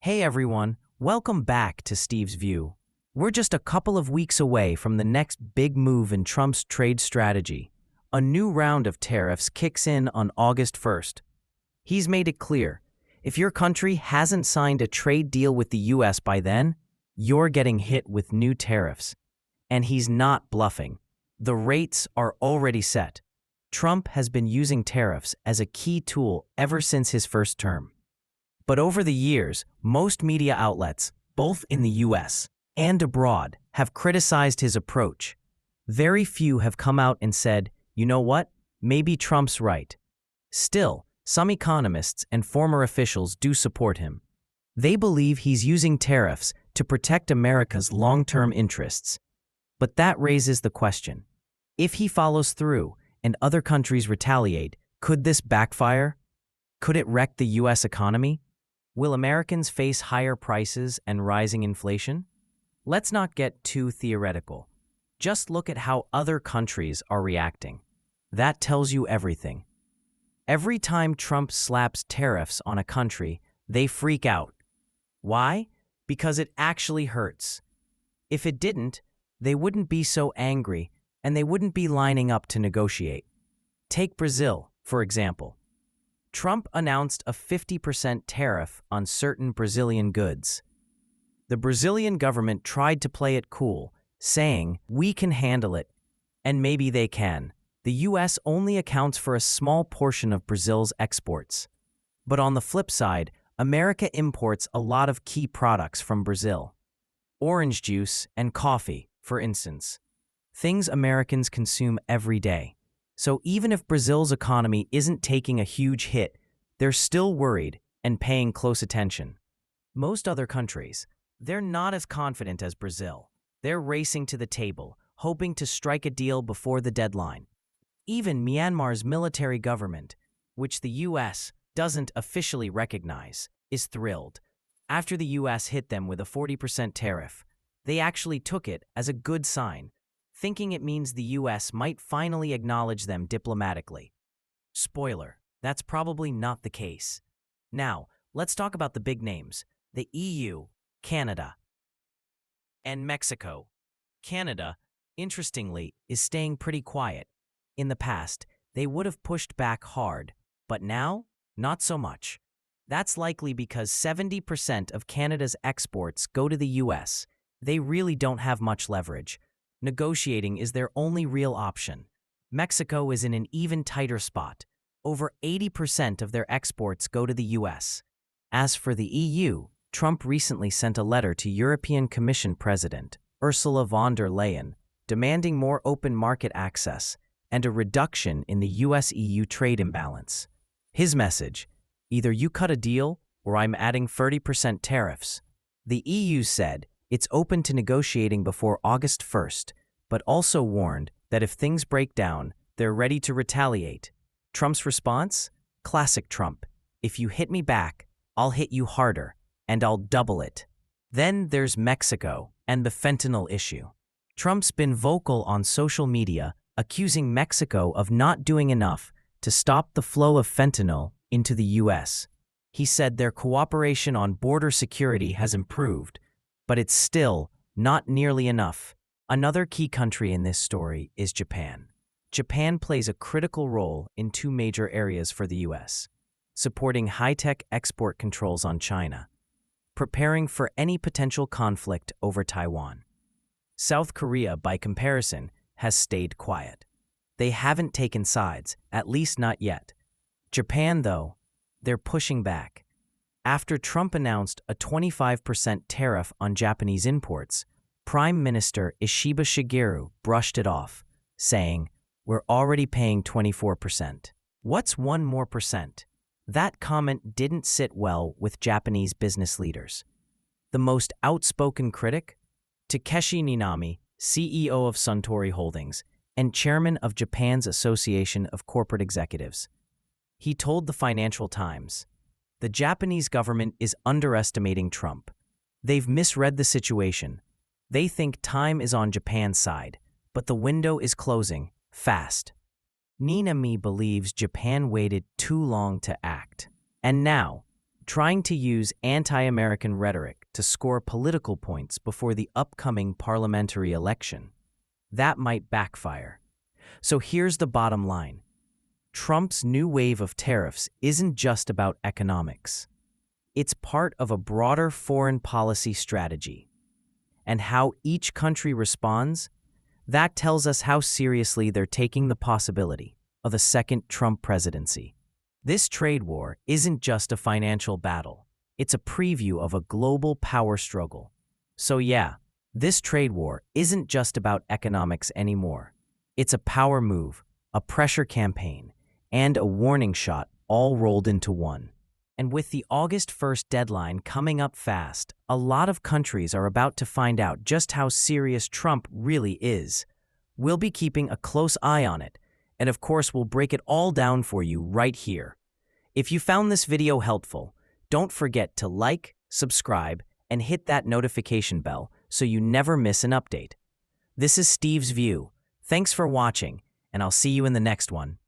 Hey everyone, welcome back to Steve's View. We're just a couple of weeks away from the next big move in Trump's trade strategy. A new round of tariffs kicks in on August 1st. He's made it clear, if your country hasn't signed a trade deal with the US by then, you're getting hit with new tariffs. And he's not bluffing. The rates are already set. Trump has been using tariffs as a key tool ever since his first term. But over the years, most media outlets, both in the US and abroad, have criticized his approach. Very few have come out and said, you know what, maybe Trump's right. Still, some economists and former officials do support him. They believe he's using tariffs to protect America's long-term interests. But that raises the question, if he follows through and other countries retaliate, could this backfire? Could it wreck the US economy? Will Americans face higher prices and rising inflation? Let's not get too theoretical. Just look at how other countries are reacting. That tells you everything. Every time Trump slaps tariffs on a country, they freak out. Why? Because it actually hurts. If it didn't, they wouldn't be so angry and they wouldn't be lining up to negotiate. Take Brazil, for example. Trump announced a 50% tariff on certain Brazilian goods. The Brazilian government tried to play it cool, saying, we can handle it, and maybe they can. The US only accounts for a small portion of Brazil's exports. But on the flip side, America imports a lot of key products from Brazil. Orange juice and coffee, for instance. Things Americans consume every day. So even if Brazil's economy isn't taking a huge hit, they're still worried and paying close attention. Most other countries, they're not as confident as Brazil. They're racing to the table, hoping to strike a deal before the deadline. Even Myanmar's military government, which the US doesn't officially recognize, is thrilled. After the US hit them with a 40% tariff, they actually took it as a good sign, thinking it means the US might finally acknowledge them diplomatically. Spoiler, that's probably not the case. Now, let's talk about the big names: the EU, Canada, and Mexico. Canada, interestingly, is staying pretty quiet. In the past, they would have pushed back hard, but now, not so much. That's likely because 70% of Canada's exports go to the US. They really don't have much leverage. Negotiating is their only real option. Mexico is in an even tighter spot. Over 80% of their exports go to the US. As for the EU, Trump recently sent a letter to European Commission President Ursula von der Leyen, demanding more open market access and a reduction in the US-EU trade imbalance. His message: either you cut a deal or I'm adding 30% tariffs. The EU said it's open to negotiating before August 1st, but also warned that if things break down, they're ready to retaliate. Trump's response? Classic Trump. If you hit me back, I'll hit you harder, and I'll double it. Then there's Mexico and the fentanyl issue. Trump's been vocal on social media, accusing Mexico of not doing enough to stop the flow of fentanyl into the US. He said their cooperation on border security has improved, but it's still not nearly enough. Another key country in this story is Japan. Japan plays a critical role in two major areas for the US: supporting high-tech export controls on China, preparing for any potential conflict over Taiwan. South Korea, by comparison, has stayed quiet. They haven't taken sides, at least not yet. Japan, though, they're pushing back. After Trump announced a 25% tariff on Japanese imports, Prime Minister Ishiba Shigeru brushed it off, saying, we're already paying 24%. What's one more percent? That comment didn't sit well with Japanese business leaders. The most outspoken critic? Takeshi Ninami, CEO of Suntory Holdings and chairman of Japan's Association of Corporate Executives. He told the Financial Times, the Japanese government is underestimating Trump. They've misread the situation. They think time is on Japan's side, but the window is closing fast. Ninami believes Japan waited too long to act. And now, trying to use anti-American rhetoric to score political points before the upcoming parliamentary election. That might backfire. So here's the bottom line. Trump's new wave of tariffs isn't just about economics. It's part of a broader foreign policy strategy. And how each country responds, that tells us how seriously they're taking the possibility of a second Trump presidency. This trade war isn't just a financial battle. It's a preview of a global power struggle. So yeah, this trade war isn't just about economics anymore. It's a power move, a pressure campaign, and a warning shot all rolled into one. And with the August 1st deadline coming up fast, a lot of countries are about to find out just how serious Trump really is. We'll be keeping a close eye on it, and of course we'll break it all down for you right here. If you found this video helpful, don't forget to like, subscribe, and hit that notification bell so you never miss an update. This is Steve's View. Thanks for watching, and I'll see you in the next one.